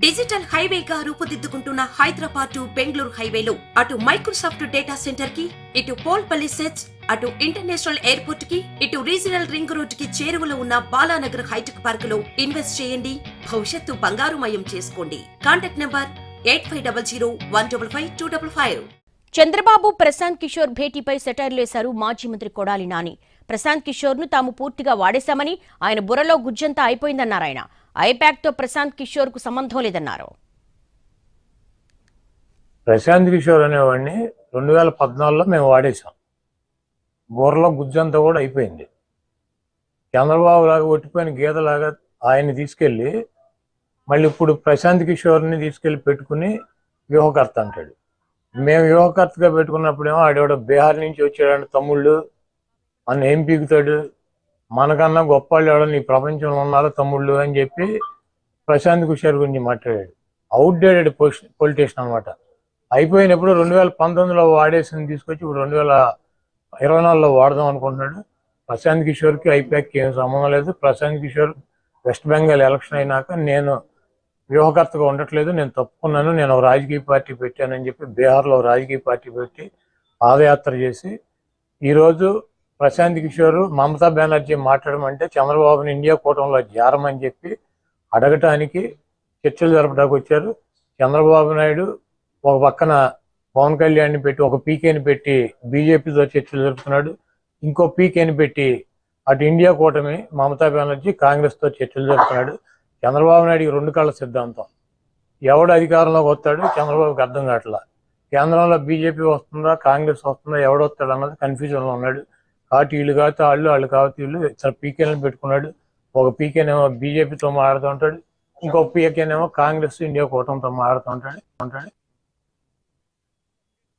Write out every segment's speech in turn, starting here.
Digital హైవేగా రూపుదిద్దుకుంటున్న Hyderabad to Bengaluru హైవేలో అటు Microsoft data centre కి, ఇటు పోల్పల్లి సెట్స్, అటు ఇంటర్నేషనల్ ఎయిర్పోర్ట్ కి, ఇటు రీజనల్ రింగ్ రోడ్ కి చేరువలో ఉన్న బాలానగర్ హైటెక్ పార్క్ లో ఇన్వెస్ట్ చేయండి. భవిష్యత్తు బంగారుమయం చేసుకోండి. Contact number 8500155255. చంద్రబాబు ప్రశాంత్ కిషోర్ భేటీపై సెటైర్లేశారు మాజీ మంత్రి కొడాలి నాని. ప్రశాంత్ కిషోర్ ను తాము పూర్తిగా వాడేశామని, ఆయన బుర్రలో గుజ్జంతా అయిపోయిందన్నారు. ఆయన ఐపాక్ తో ప్రశాంత్ కిషోర్ కు సంబంధం లేదన్నారు. ప్రశాంత్ కిషోర్ అనేవాడిని 2014లో మేము వాడేశాం. బుర్రలో గుజ్జంతా కూడా అయిపోయింది. చంద్రబాబు లాగా ఒట్టిపోయిన గీతలాగా ఆయన్ని తీసుకెళ్ళి మళ్ళీ ఇప్పుడు ప్రశాంత్ కిషోర్ని తీసుకెళ్ళి పెట్టుకుని వ్యూహకర్త అంటాడు. మేము వ్యూహకర్తగా పెట్టుకున్నప్పుడేమో ఆడేవాడు బీహార్ నుంచి వచ్చాడు తమ్ముళ్ళు అన్న ఏం పీకుతాడు, మనకన్నా గొప్ప వాళ్ళు ఎవడో నీ ప్రపంచంలో ఉన్నారో తమ్ముళ్ళు అని చెప్పి ప్రశాంత్ కిషోర్ గురించి మాట్లాడాడు. అవుట్డేటెడ్ పొలిటీషియన్ అనమాట. అయిపోయినప్పుడు 2019లో వాడేసింది తీసుకొచ్చి ఇప్పుడు 2024లో వాడదాం అనుకుంటున్నాడు. ప్రశాంత్ కిషోర్కి ఐపాక్కి ఏం సంబంధం లేదు. ప్రశాంత్ కిషోర్ వెస్ట్ బెంగాల్ ఎలక్షన్ అయినాక నేను వ్యూహకర్తగా ఉండట్లేదు, నేను తప్పుకున్నాను, నేను ఒక రాజకీయ పార్టీ పెట్టానని చెప్పి బీహార్లో రాజకీయ పార్టీ పెట్టి పాదయాత్ర చేసి ఈరోజు ప్రశాంత్ కిషోర్ మమతా బెనర్జీ మాట్లాడమంటే చంద్రబాబుని ఇండియా కూటమిలో చేరమని చెప్పి అడగటానికి చర్చలు జరపడానికి వచ్చారు. చంద్రబాబు నాయుడు ఒక పక్కన పవన్ కళ్యాణ్ని పెట్టి ఒక పీకేని పెట్టి బీజేపీతో చర్చలు జరుపుతున్నాడు. ఇంకో పీకేని పెట్టి అటు ఇండియా కూటమి మమతా బెనర్జీ కాంగ్రెస్తో చర్చలు జరుపుతున్నాడు. చంద్రబాబు నాయుడికి రెండు కళ్ళ సిద్ధాంతం. ఎవడు అధికారంలోకి వస్తాడు చంద్రబాబుకి అర్థం కావట్లా. కేంద్రంలో బీజేపీ వస్తుందా కాంగ్రెస్ వస్తుందా ఎవడొస్తాడు అన్నది కన్ఫ్యూజన్లో ఉన్నాడు. కాబట్టి వీళ్ళు కాకపోతే వాళ్ళు కాకపోతే వీళ్ళు ఇతర పీకేలను పెట్టుకున్నాడు. ఒక పీకేనేమో బీజేపీతో మాట్లాడుతూ ఉంటాడు, ఇంకో పీకేనేమో కాంగ్రెస్ ఇండియా కూటమితో మాట్లాడుతూ ఉంటాడు.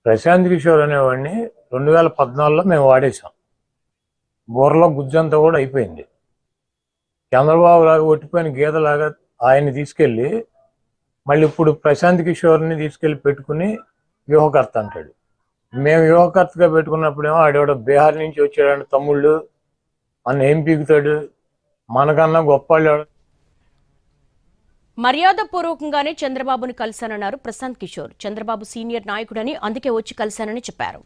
ప్రశాంత్ కిషోర్ అనేవాడిని 2014లో మేము వాడేశాం. బుర్రలో గుజ్జంతా కూడా అయిపోయింది. చంద్రబాబు లాగా ఒట్టిపోయిన గీతలాగా ఆయన్ని తీసుకెళ్ళి మళ్ళీ ఇప్పుడు ప్రశాంత్ కిషోర్ని తీసుకెళ్ళి పెట్టుకుని వ్యూహకర్త అంటాడు. మేము వ్యూహకర్తగా పెట్టుకున్నప్పుడేమో ఆడేవాడు బీహార్ నుంచి వచ్చాడు తమ్ముళ్ళు అన్న ఏం పీకుతాడు, మనకన్నా గొప్ప వాళ్ళు ఎవడు. మర్యాదపూర్వకంగానే చంద్రబాబుని కలిశానన్నారు ప్రశాంత్ కిషోర్. చంద్రబాబు సీనియర్ నాయకుడని అందుకే వచ్చి కలిశానని చెప్పారు.